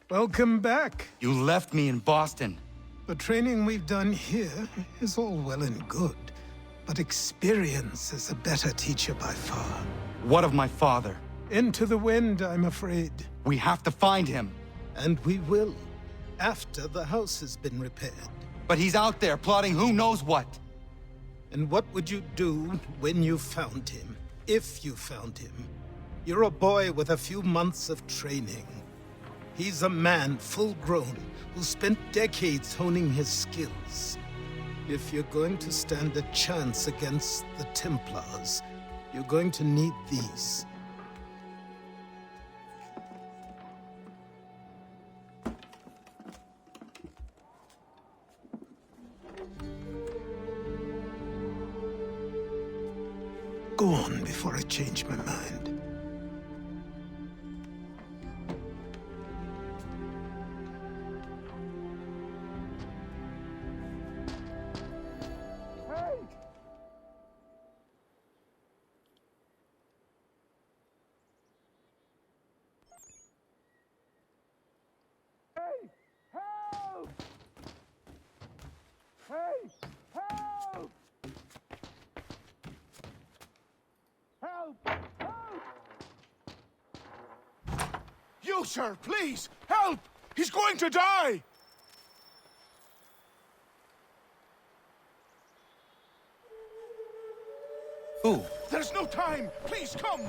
Welcome back. You left me in Boston. The training we've done here is all well and good, but experience is a better teacher by far. What of my father? Into the wind, I'm afraid. We have to find him. And we will, after the house has been repaired. But he's out there plotting who knows what. And what would you do when you found him? If you found him? You're a boy with a few months of training. He's a man, full-grown, who spent decades honing his skills. If you're going to stand a chance against the Templars, you're going to need these. Go on before I change my mind. You, sir, please, help! He's going to die! Who? There's no time! Please, come!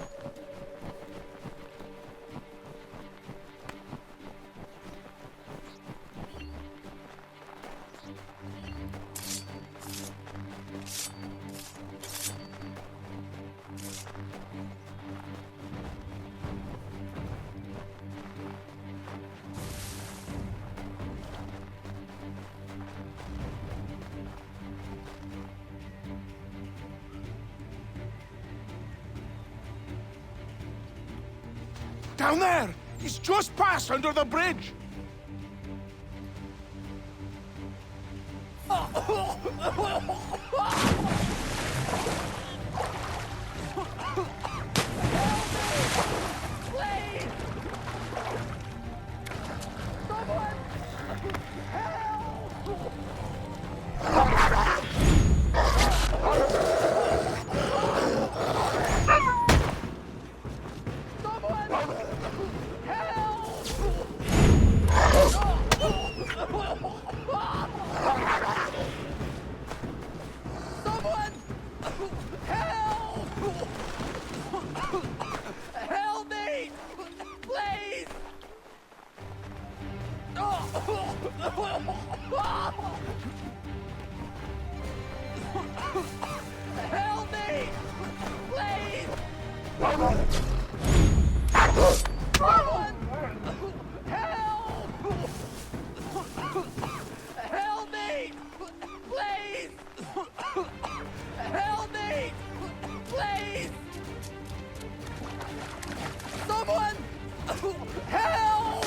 Down there! He's just passed under the bridge! Help me! Please! Help me! Please! Someone! Help! Help me! Please! Help me! Please! Someone! Help!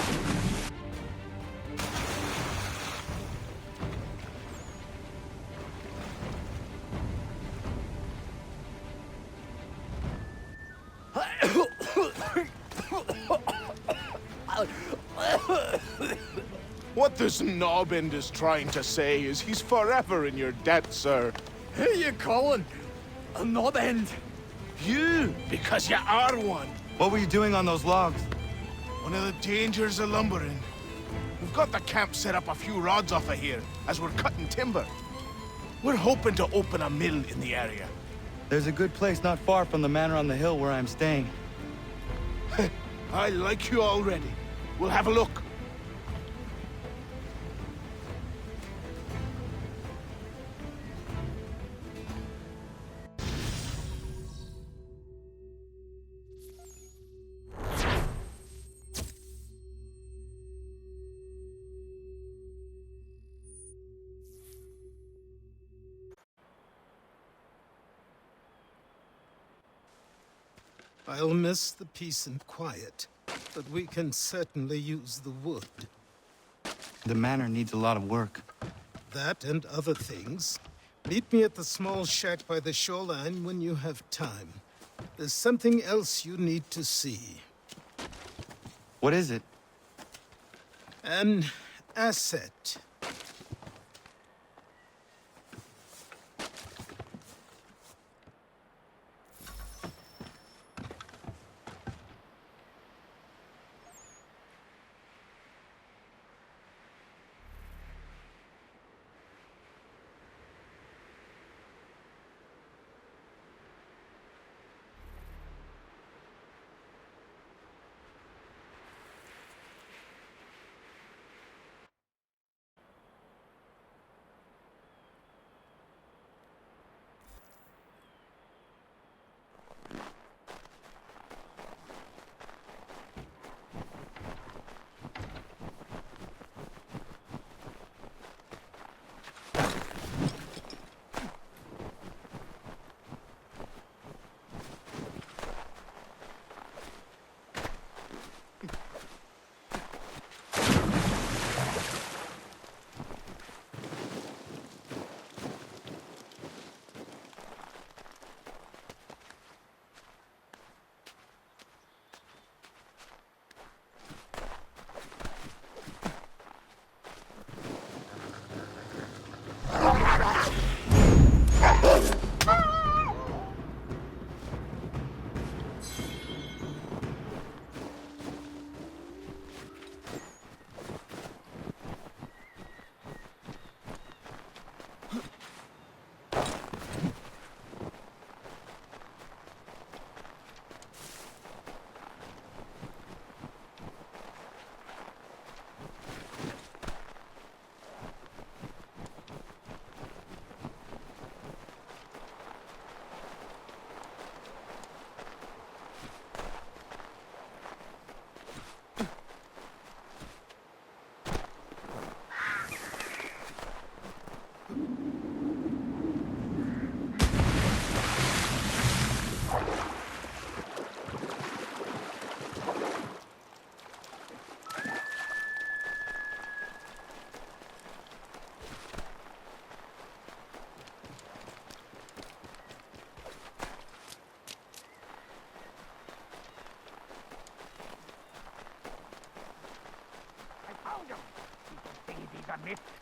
What this knobend is trying to say is he's forever in your debt, sir. Who are you calling? A knob end? You, because you are one. What were you doing on those logs? One of the dangers of lumbering. We've got the camp set up a few rods off of here, as we're cutting timber. We're hoping to open a mill in the area. There's a good place not far from the manor on the hill where I'm staying. I like you already. We'll have a look. I'll miss the peace and quiet, but we can certainly use the wood. The manor needs a lot of work. That and other things. Meet me at the small shack by the shoreline when you have time. There's something else you need to see. What is it? An asset.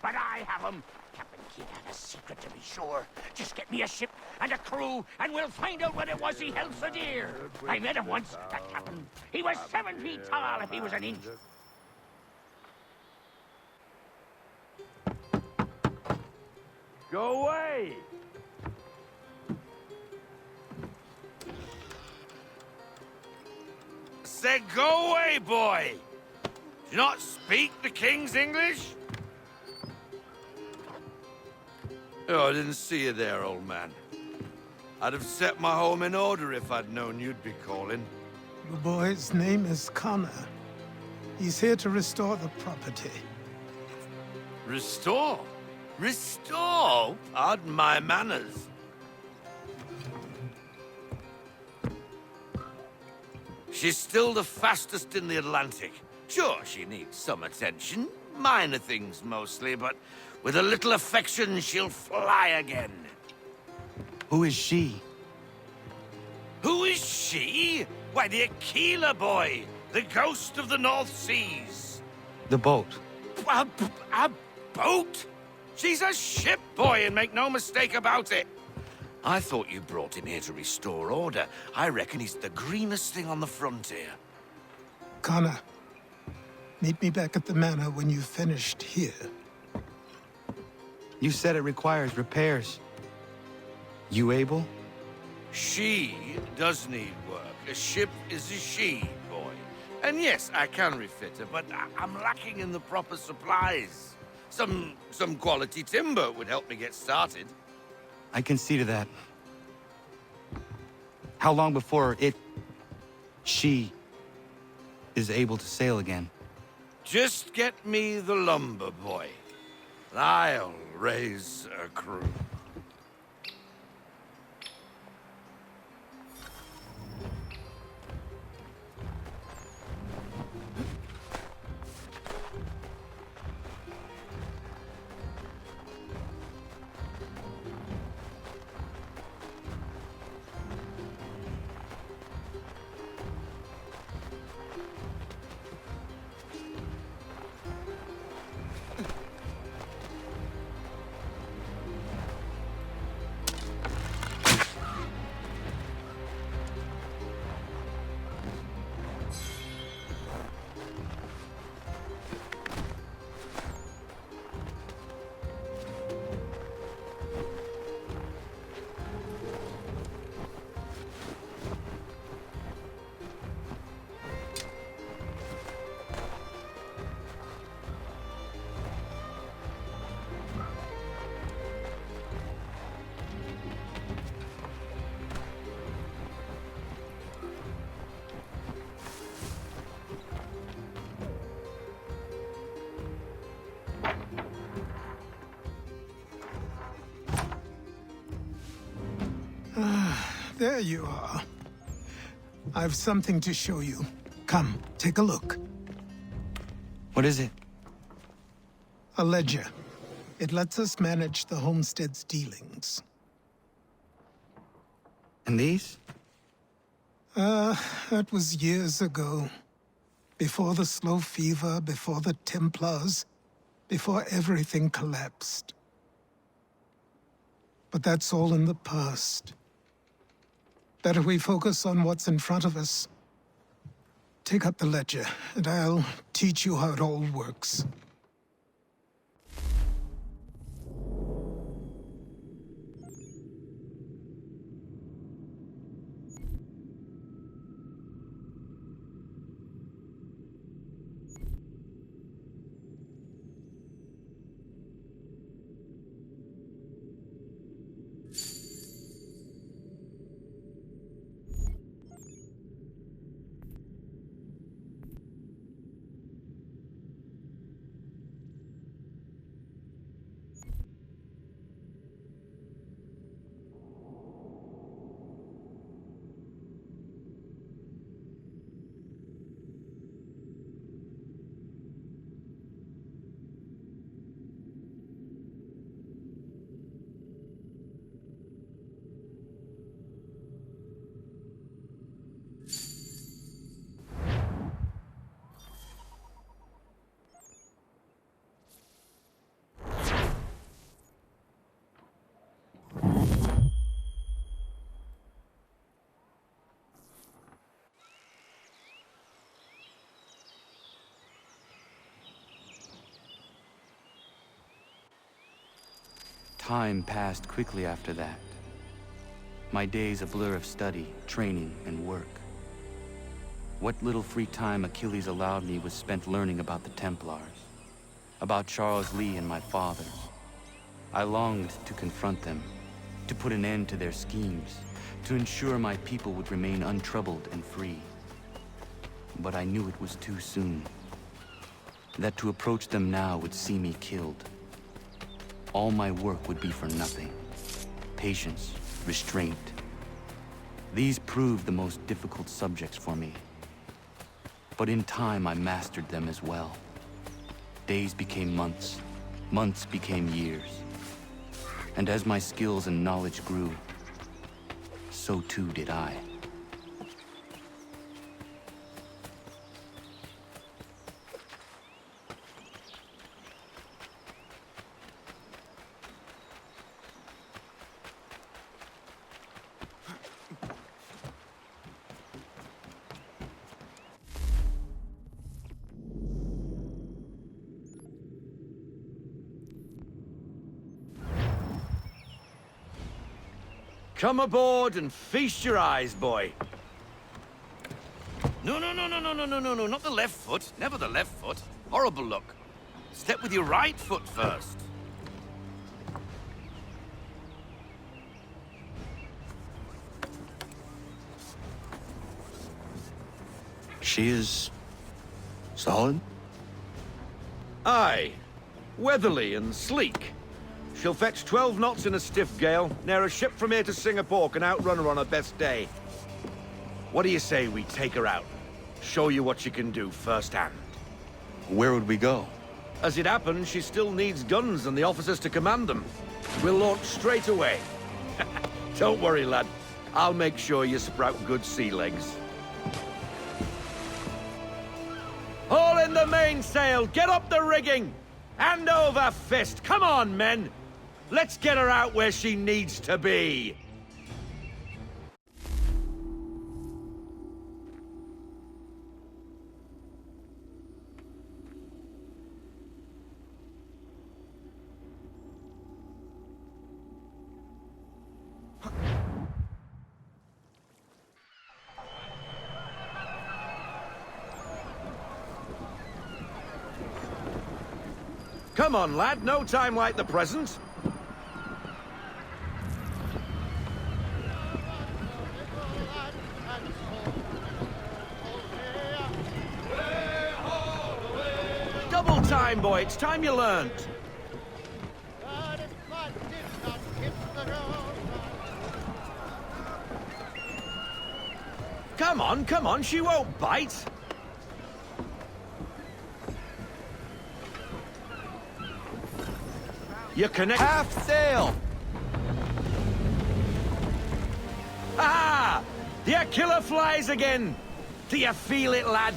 But I have them. Captain Kidd had a secret, to be sure. Just get me a ship and a crew, and we'll find out what it was he held so dear. I met him once, that captain. He was 7 feet tall if he was an inch. Go away! Said go away, boy! Do you not speak the King's English? Oh, I didn't see you there, old man. I'd have set my home in order if I'd known you'd be calling. The boy's name is Connor. He's here to restore the property. Restore? Restore? Pardon my manners. She's still the fastest in the Atlantic. Sure, she needs some attention. Minor things mostly, but with a little affection, she'll fly again. Who is she? Who is she? Why, the Aquila boy, the ghost of the North Seas. The boat. A boat? She's a ship, boy, and make no mistake about it. I thought you brought him here to restore order. I reckon he's the greenest thing on the frontier. Connor, meet me back at the manor when you've finished here. You said it requires repairs. You able? She does need work. A ship is a she, boy. And yes, I can refit her, but I'm lacking in the proper supplies. Some quality timber would help me get started. I can see to that. How long before she is able to sail again? Just get me the lumber, boy. I'll raise a crew. There you are. I've something to show you. Come, take a look. What is it? A ledger. It lets us manage the homestead's dealings. And these? That was years ago. Before the Slow Fever, before the Templars, before everything collapsed. But that's all in the past. Better we focus on what's in front of us. Take up the ledger, and I'll teach you how it all works. Time passed quickly after that. My days a blur of study, training, and work. What little free time Achilles allowed me was spent learning about the Templars, about Charles Lee and my father. I longed to confront them, to put an end to their schemes, to ensure my people would remain untroubled and free. But I knew it was too soon, that to approach them now would see me killed. All my work would be for nothing. Patience, restraint. These proved the most difficult subjects for me. But in time, I mastered them as well. Days became months, months became years. And as my skills and knowledge grew, so too did I. Come aboard and feast your eyes, boy. No, not the left foot. Never the left foot. Horrible look. Step with your right foot first. She is solid? Aye. Weatherly and sleek. She'll fetch 12 knots in a stiff gale, ne'er a ship from here to Singapore can outrun her on her best day. What do you say we take her out? Show you what she can do firsthand. Where would we go? As it happens, she still needs guns and the officers to command them. We'll launch straight away. Don't worry, lad. I'll make sure you sprout good sea legs. Haul in the mainsail! Get up the rigging! Hand over fist! Come on, men! Let's get her out where she needs to be! Come on, lad. No time like the present. Double time, boy. It's time you learned. Come on, she won't bite. You connect. Half sail! Ah! The Aquila flies again! Do you feel it, lad?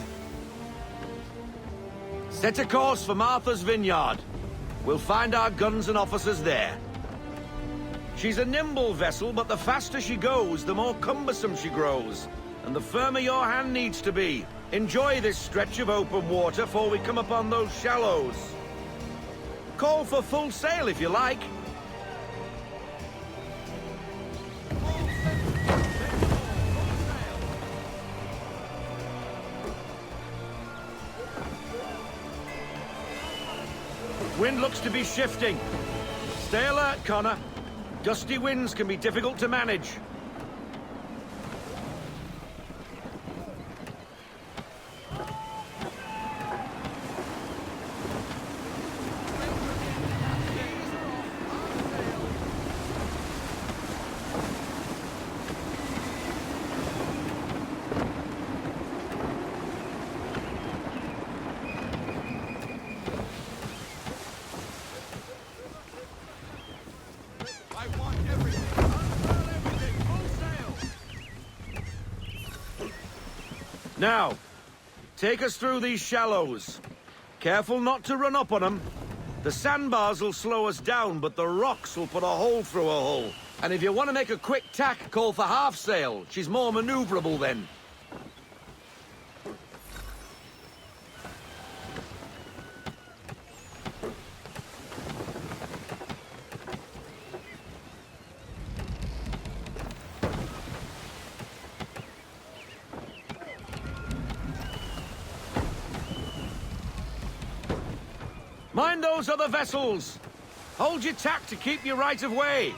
Set a course for Martha's Vineyard. We'll find our guns and officers there. She's a nimble vessel, but the faster she goes, the more cumbersome she grows. And the firmer your hand needs to be. Enjoy this stretch of open water before we come upon those shallows. Call for full sail if you like. Wind looks to be shifting. Stay alert, Connor. Gusty winds can be difficult to manage. Now, take us through these shallows. Careful not to run up on them. The sandbars will slow us down, but the rocks will put a hole through a hull. And if you want to make a quick tack, call for half sail. She's more maneuverable then. Mind those other vessels! Hold your tack to keep your right of way!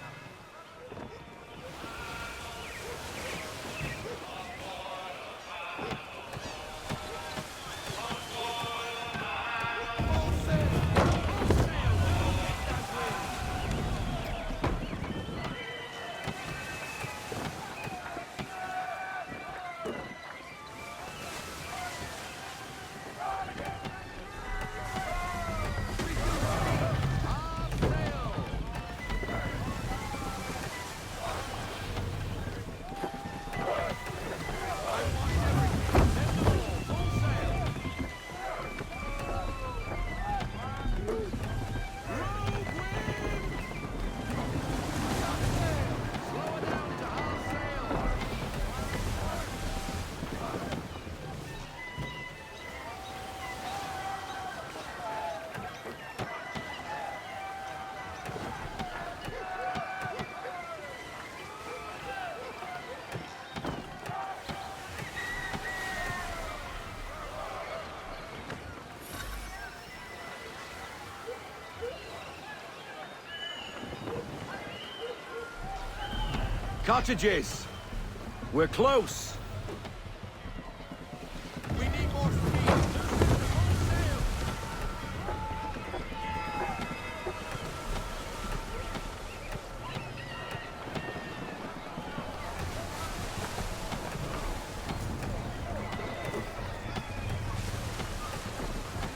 Cottages! We're close! We need more speed!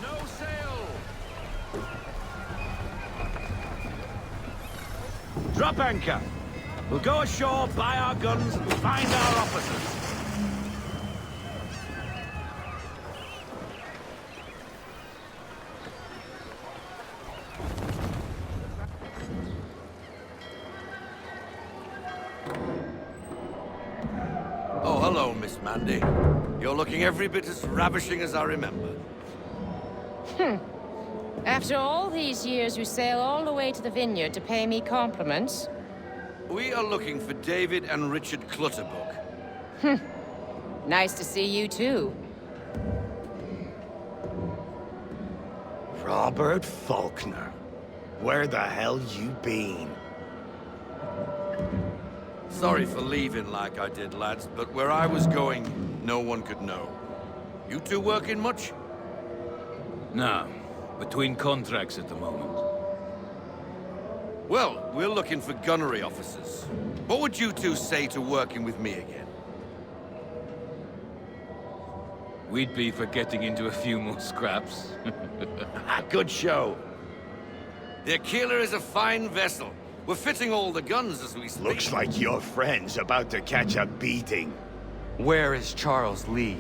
No sail! Drop anchor! We'll go ashore, buy our guns, and find our officers. Oh, hello, Miss Mandy. You're looking every bit as ravishing as I remember. After all these years, you sail all the way to the vineyard to pay me compliments? We are looking for David and Richard Clutterbuck. Nice to see you, too. Robert Faulkner. Where the hell you been? Sorry for leaving like I did, lads, but where I was going, no one could know. You two working much? No. Between contracts at the moment. Well, we're looking for gunnery officers. What would you two say to working with me again? we'd be for getting into a few more scraps. Good show. The Aquila is a fine vessel. We're fitting all the guns as we speak. Looks like your friend's about to catch a beating. Where is Charles Lee?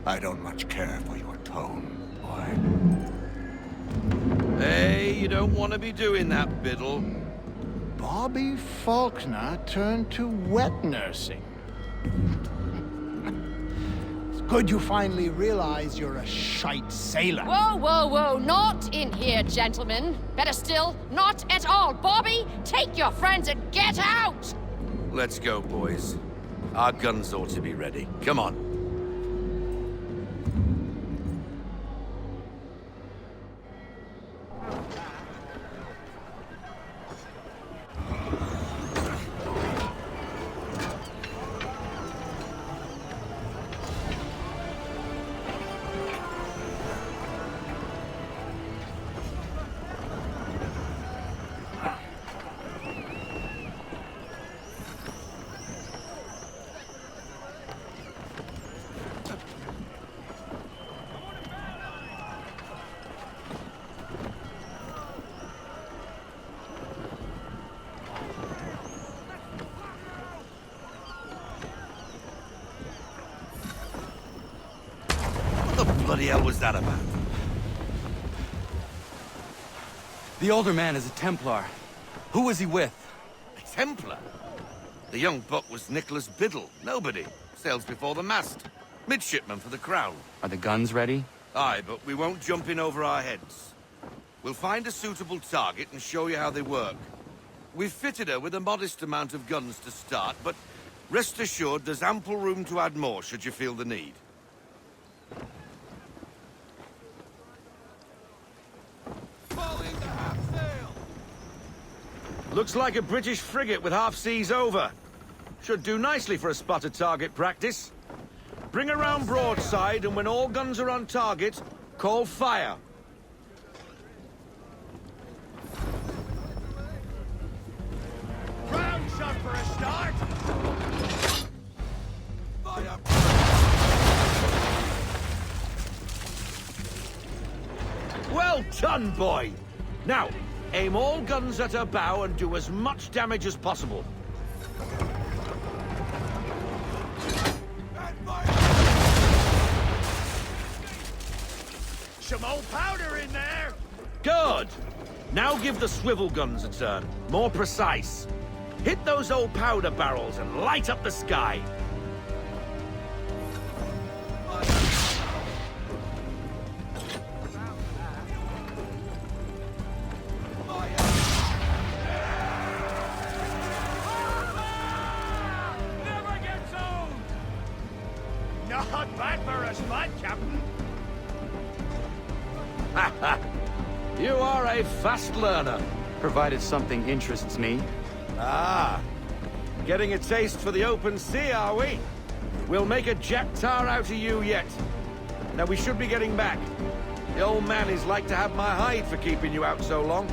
I don't much care for your tone, boy. Hey, you don't want to be doing that, Biddle. Bobby Faulkner turned to wet nursing. It's good you finally realize you're a shite sailor. Whoa, whoa, whoa. Not in here, gentlemen. Better still, not at all. Bobby, take your friends and get out! Let's go, boys. Our guns ought to be ready. Come on. What the bloody hell was that about? The older man is a Templar. Who was he with? A Templar? The young buck was Nicholas Biddle. Nobody. Sails before the mast. Midshipman for the Crown. Are the guns ready? Aye, but we won't jump in over our heads. We'll find a suitable target and show you how they work. We've fitted her with a modest amount of guns to start, but rest assured there's ample room to add more should you feel the need. Looks like a British frigate with half seas over. Should do nicely for a spotted target practice. Bring around broadside, and when all guns are on target, call fire. Round shot for a start. Fire! Well done, boy! Now, aim all guns at her bow and do as much damage as possible. Some old powder in there. Good! Now give the swivel guns a turn. More precise. Hit those old powder barrels and light up the sky. Never gets old. Not bad for a spot, Captain. You are a fast learner. Provided something interests me. Ah, getting a taste for the open sea, are we? We'll make a jack tar out of you yet. Now we should be getting back. The old man is like to have my hide for keeping you out so long.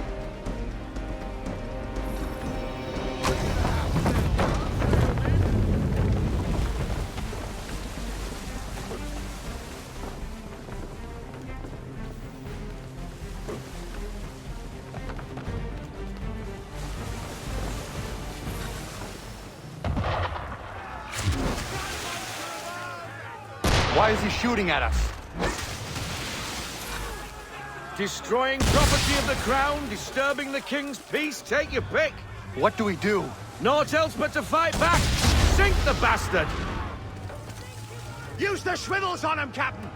Why is he shooting at us? Destroying property of the crown, disturbing the king's peace, take your pick. What do we do? Naught else but to fight back. Sink the bastard! Use the swivels on him, Captain.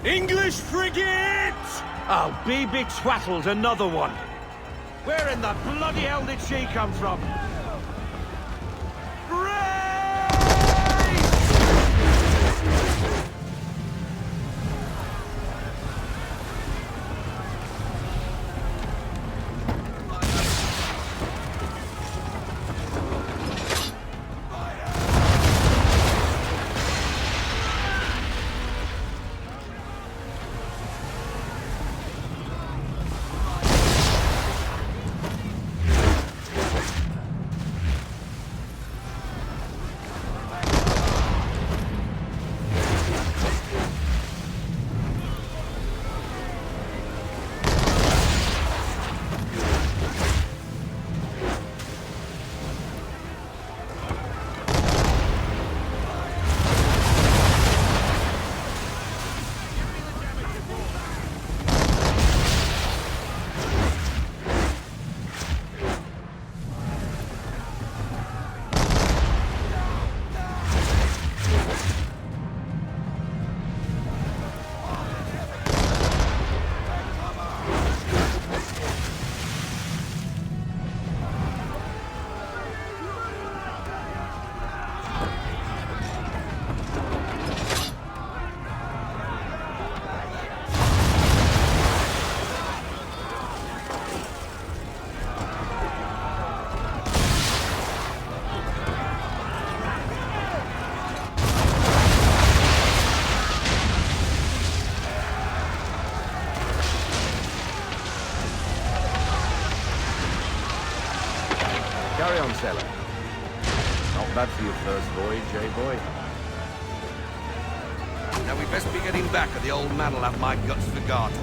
English frigate! I'll be betwattled, another one. Where in the bloody hell did she come from? Carry on, sailor. Not bad for your first voyage, eh, boy? Now we best be getting back, or the old man'll have my guts for garters.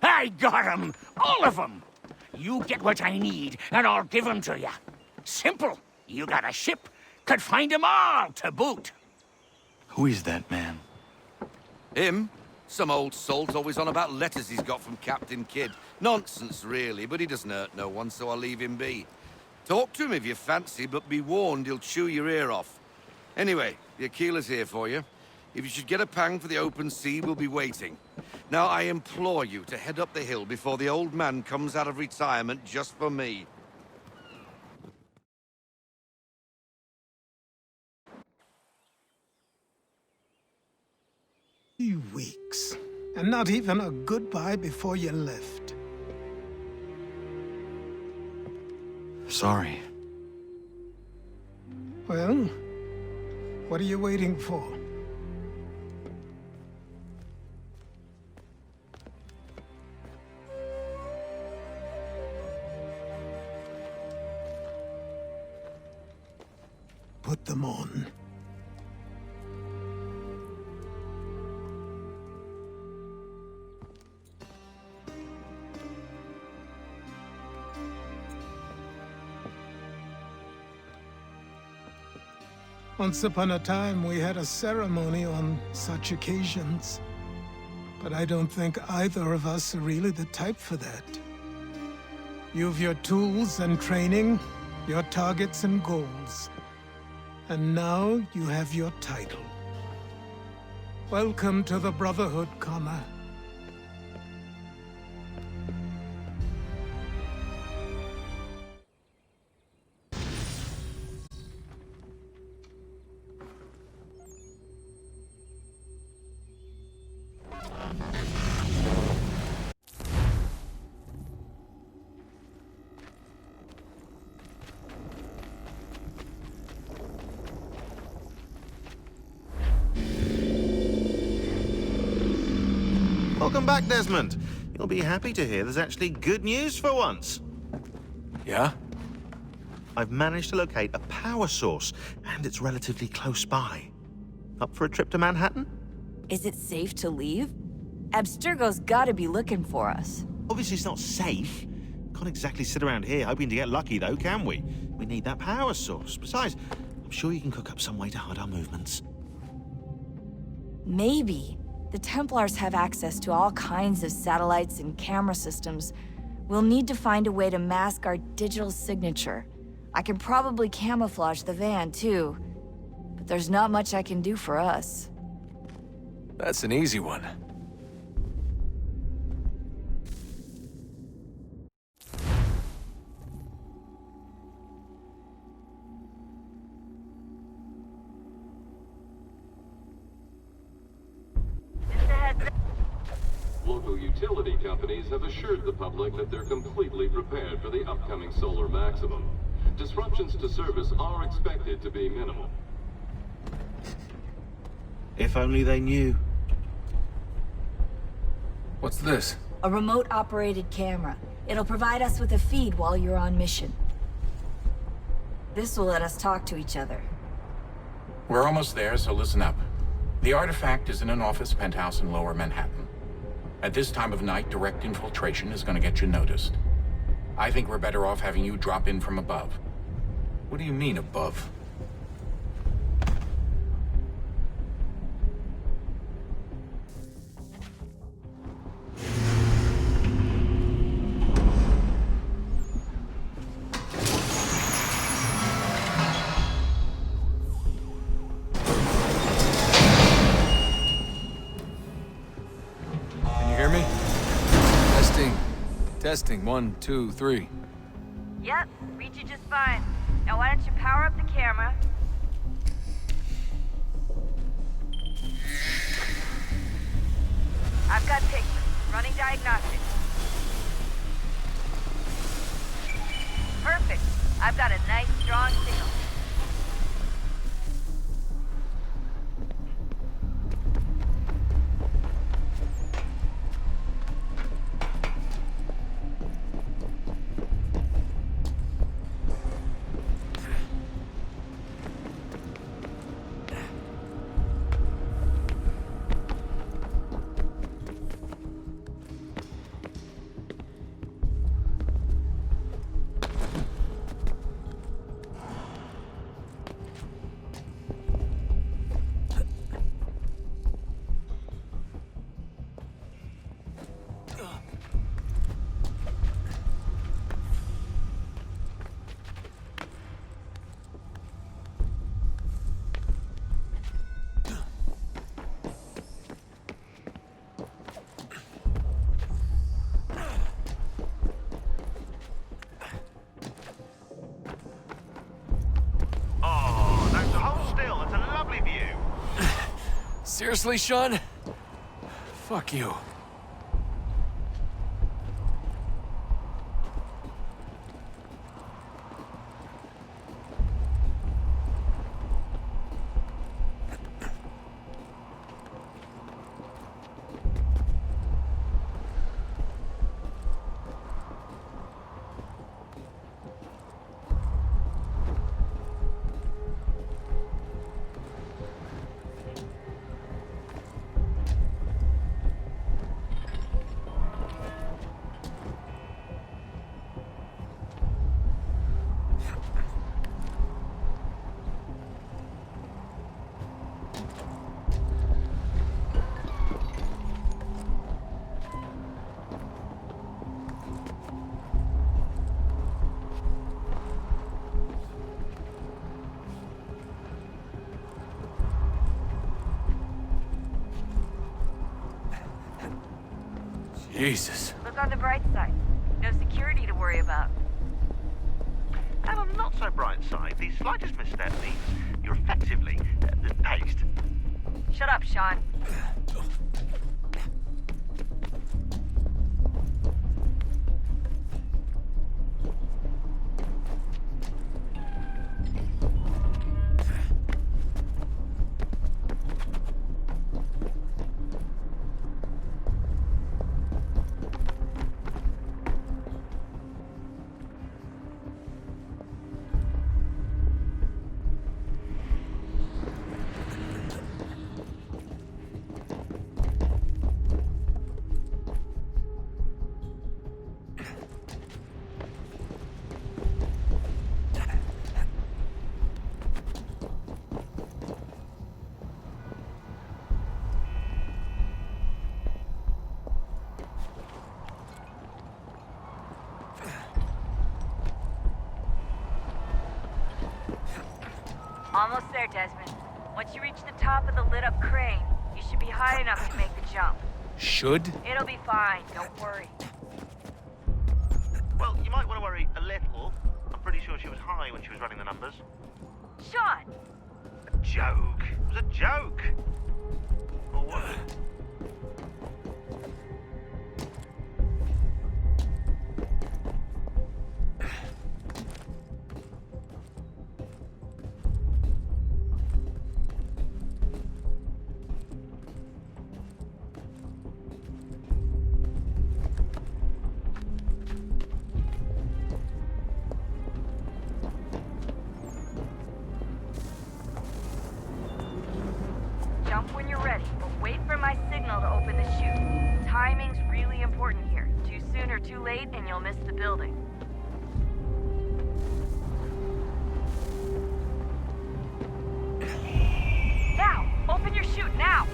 I got 'em! All of 'em! You get what I need, and I'll give 'em to you. Simple. You got a ship, could find 'em all to boot. Who is that man? Him? Some old salt always on about letters he's got from Captain Kidd. Nonsense, really, but he doesn't hurt no one, so I'll leave him be. Talk to him if you fancy, but be warned he'll chew your ear off. Anyway, the Aquila's here for you. If you should get a pang for the open sea, we'll be waiting. Now, I implore you to head up the hill before the old man comes out of retirement just for me. 3 weeks, and not even a goodbye before you left. Sorry. Well, what are you waiting for? Put them on. Once upon a time, we had a ceremony on such occasions. But I don't think either of us are really the type for that. You've your tools and training, your targets and goals. And now you have your title. Welcome to the Brotherhood, Connor. Welcome back, Desmond. You'll be happy to hear there's actually good news for once. Yeah? I've managed to locate a power source, and it's relatively close by. Up for a trip to Manhattan? Is it safe to leave? Abstergo's gotta be looking for us. Obviously it's not safe. Can't exactly sit around here hoping to get lucky, though, can we? We need that power source. Besides, I'm sure you can cook up some way to hide our movements. Maybe. The Templars have access to all kinds of satellites and camera systems. We'll need to find a way to mask our digital signature. I can probably camouflage the van, too. But there's not much I can do for us. That's an easy one. Local utility companies have assured the public that they're completely prepared for the upcoming solar maximum. Disruptions to service are expected to be minimal. If only they knew. What's this? A remote-operated camera. It'll provide us with a feed while you're on mission. This will let us talk to each other. We're almost there, so listen up. The artifact is in an office penthouse in Lower Manhattan. At this time of night, direct infiltration is going to get you noticed. I think we're better off having you drop in from above. What do you mean, above? Testing, 1, 2, 3. Yep, read you just fine. Now why don't you power up the camera? I've got pictures. Running diagnostics. Perfect. I've got a nice, strong signal. Seriously, Sean? Fuck you. Jesus. Look on the bright side. No security to worry about. And on the not so bright side, the slightest misstep means you're effectively paced. Shut up, Sean. Almost there, Desmond. Once you reach the top of the lit-up crane, you should be high enough to make the jump. Should? It'll be fine, don't worry. Well, you might want to worry a little. I'm pretty sure she was high when she was running the numbers. Sean! A joke. It was a joke. Or was it? Jump when you're ready, but wait for my signal to open the chute. Timing's really important here. Too soon or too late, and you'll miss the building. Now! Open your chute, now!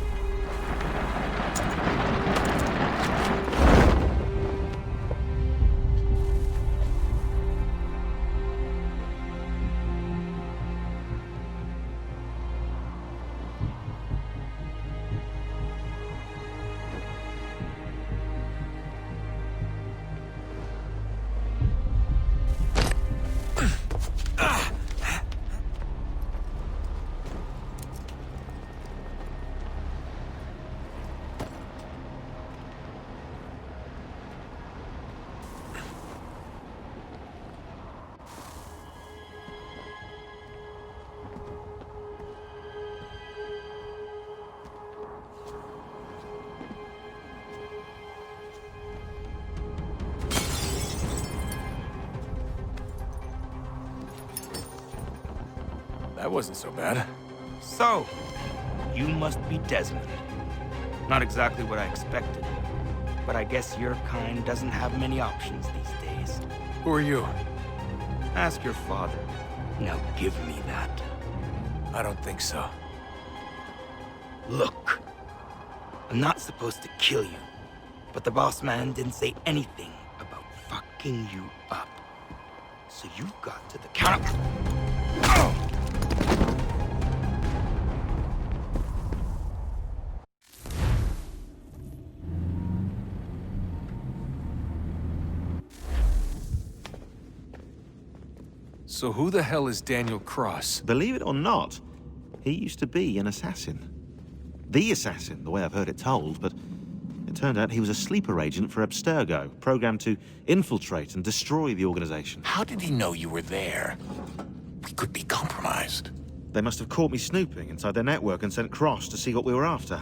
That wasn't so bad. So, you must be Desmond. Not exactly what I expected, but I guess your kind doesn't have many options these days. Who are you? Ask your father. Now give me that. I don't think so. Look, I'm not supposed to kill you, but the boss man didn't say anything about fucking you up. So you've got to the counter. So who the hell is Daniel Cross? Believe it or not, he used to be an assassin. The assassin, the way I've heard it told, but it turned out he was a sleeper agent for Abstergo, programmed to infiltrate and destroy the organization. How did he know you were there? We could be compromised. They must have caught me snooping inside their network and sent Cross to see what we were after.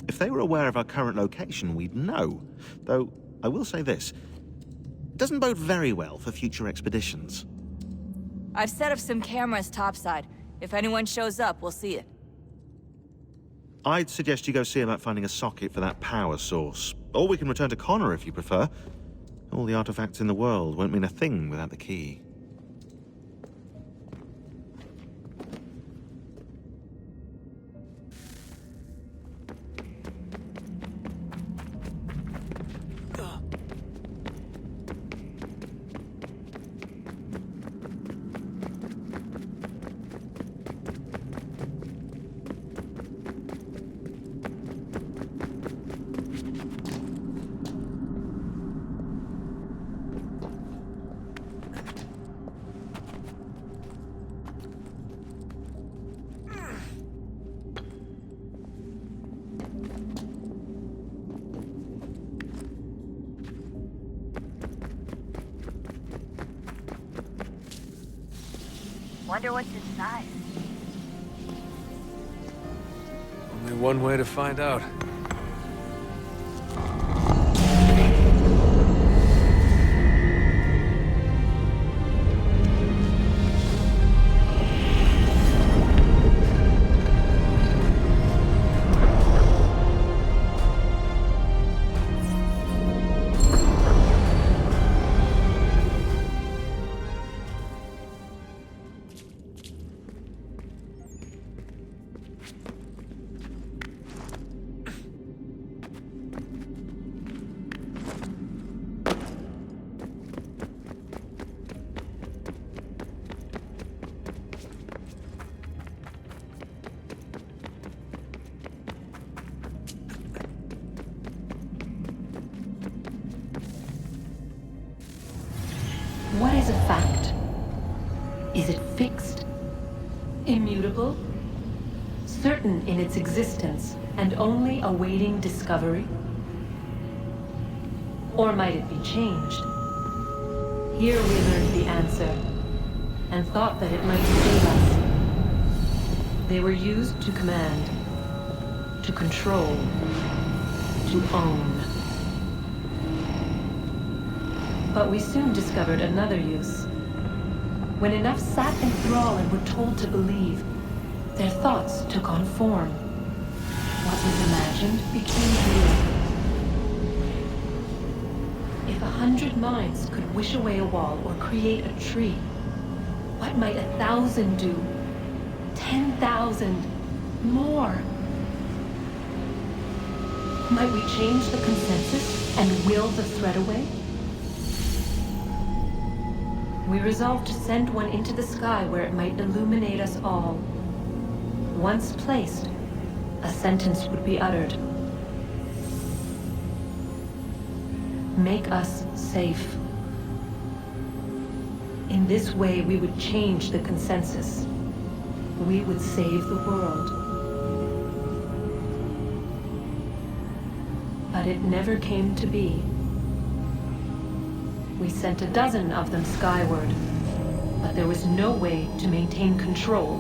If they were aware of our current location, we'd know. Though, I will say this, it doesn't bode very well for future expeditions. I've set up some cameras topside. If anyone shows up, we'll see it. I'd suggest you go see about finding a socket for that power source. Or we can return to Connor if you prefer. All the artifacts in the world won't mean a thing without the key. Wonder what's inside. Only one way to find out. fact? Is it fixed? Immutable? Certain in its existence and only awaiting discovery? Or might it be changed? Here we learned the answer, and thought that it might save us. They were used to command, to control, to own. But we soon discovered another use. When enough sat in thrall and were told to believe, their thoughts took on form. What was imagined became real. If 100 minds could wish away a wall or create a tree, what might 1,000 do? 10,000? More? Might we change the consensus and will the threat away? We resolved to send one into the sky where it might illuminate us all. Once placed, a sentence would be uttered. Make us safe. In this way, we would change the consensus. We would save the world. But it never came to be. We sent a dozen of them skyward, but there was no way to maintain control,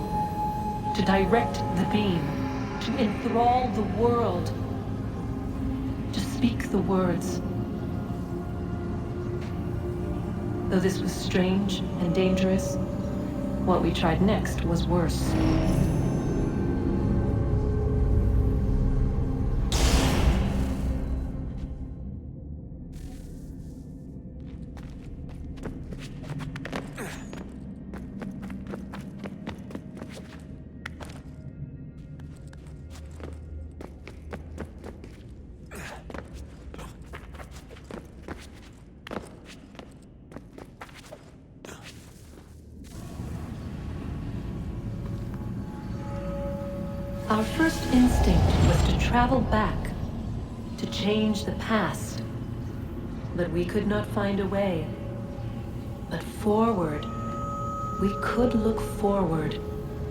to direct the beam, to enthrall the world, to speak the words. Though this was strange and dangerous, what we tried next was worse. Our first instinct was to travel back, to change the past. But we could not find a way. But forward, we could look forward.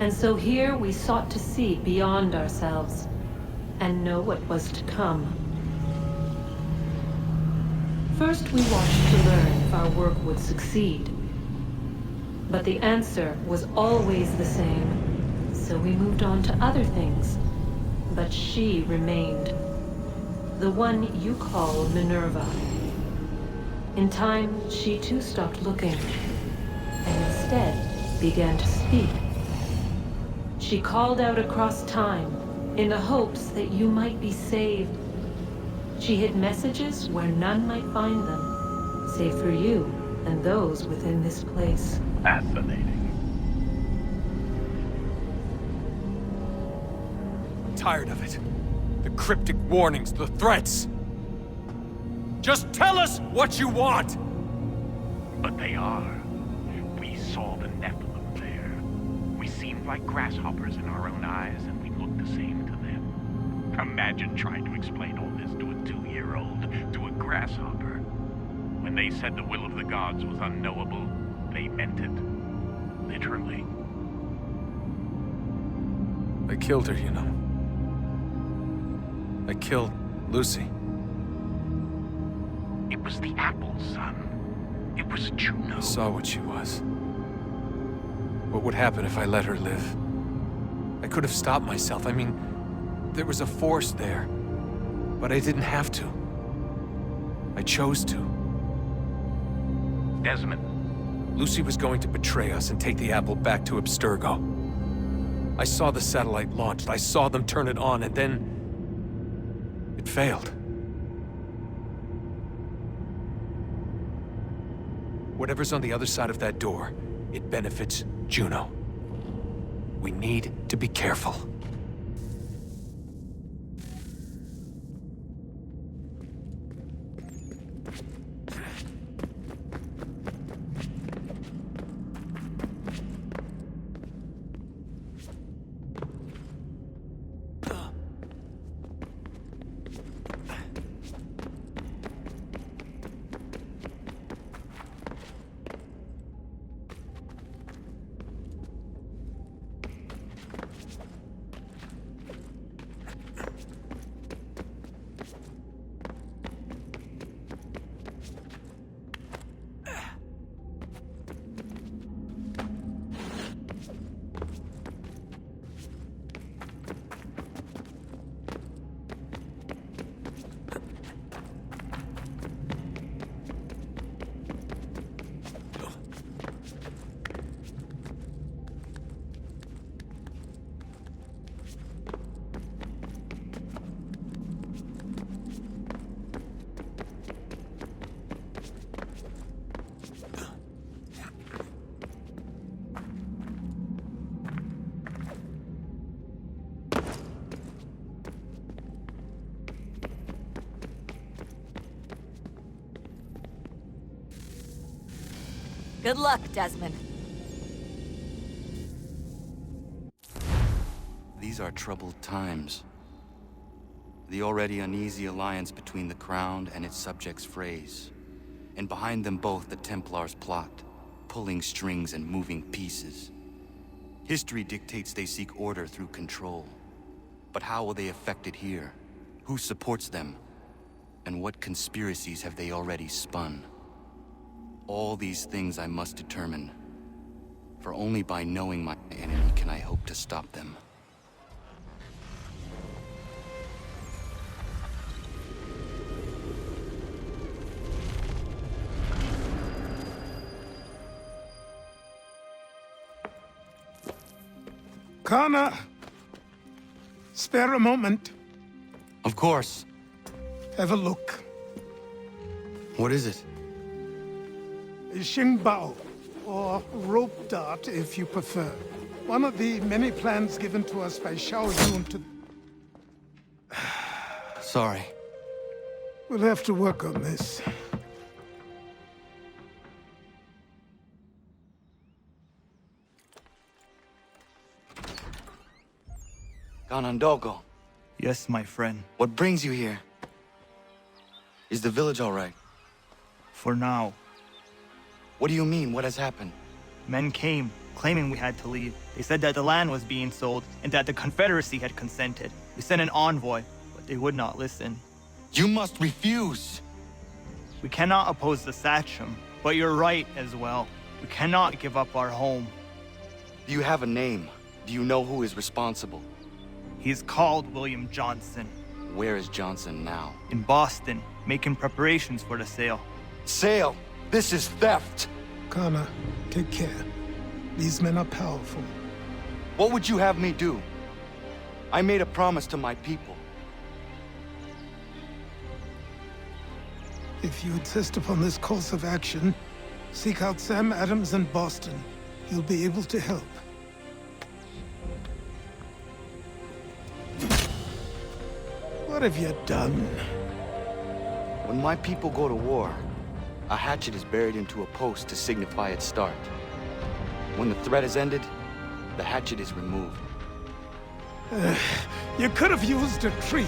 And so here we sought to see beyond ourselves, and know what was to come. First we watched to learn if our work would succeed. But the answer was always the same. So we moved on to other things, but she remained. The one you call Minerva. In time, she too stopped looking, and instead began to speak. She called out across time, in the hopes that you might be saved. She hid messages where none might find them, save for you and those within this place. Fascinating. Tired of it. The cryptic warnings, the threats. Just tell us what you want! But they are. We saw the Nephilim there. We seemed like grasshoppers in our own eyes, and we looked the same to them. Imagine trying to explain all this to a 2-year-old, to a grasshopper. When they said the will of the gods was unknowable, they meant it. Literally. I killed her, you know. I killed Lucy. It was the apple, son. It was Juno. I saw what she was. What would happen if I let her live? I could have stopped myself. I mean, there was a force there. But I didn't have to. I chose to. Desmond. Lucy was going to betray us and take the apple back to Abstergo. I saw the satellite launched. I saw them turn it on, and then it failed. Whatever's on the other side of that door, it benefits Juno. We need to be careful. Good luck, Desmond. These are troubled times. The already uneasy alliance between the Crown and its subjects frays. And behind them both the Templars plot, pulling strings and moving pieces. History dictates they seek order through control. But how will they affect it here? Who supports them? And what conspiracies have they already spun? All these things I must determine. For only by knowing my enemy can I hope to stop them. Connor! Spare a moment. Of course. Have a look. What is it? A Xingbao, or rope dart if you prefer. One of the many plans given to us by Xiao Yun to... Sorry. We'll have to work on this. Ganondogo. Yes, my friend. What brings you here? Is the village all right? For now. What do you mean? What has happened? Men came, claiming we had to leave. They said that the land was being sold, and that the Confederacy had consented. We sent an envoy, but they would not listen. You must refuse! We cannot oppose the Sachem, but you're right as well. We cannot give up our home. Do you have a name? Do you know who is responsible? He is called William Johnson. Where is Johnson now? In Boston, making preparations for the sale. Sale! This is theft! Connor, take care. These men are powerful. What would you have me do? I made a promise to my people. If you insist upon this course of action, seek out Sam Adams in Boston. He'll be able to help. What have you done? When my people go to war, a hatchet is buried into a post to signify its start. When the threat is ended, the hatchet is removed. You could have used a tree.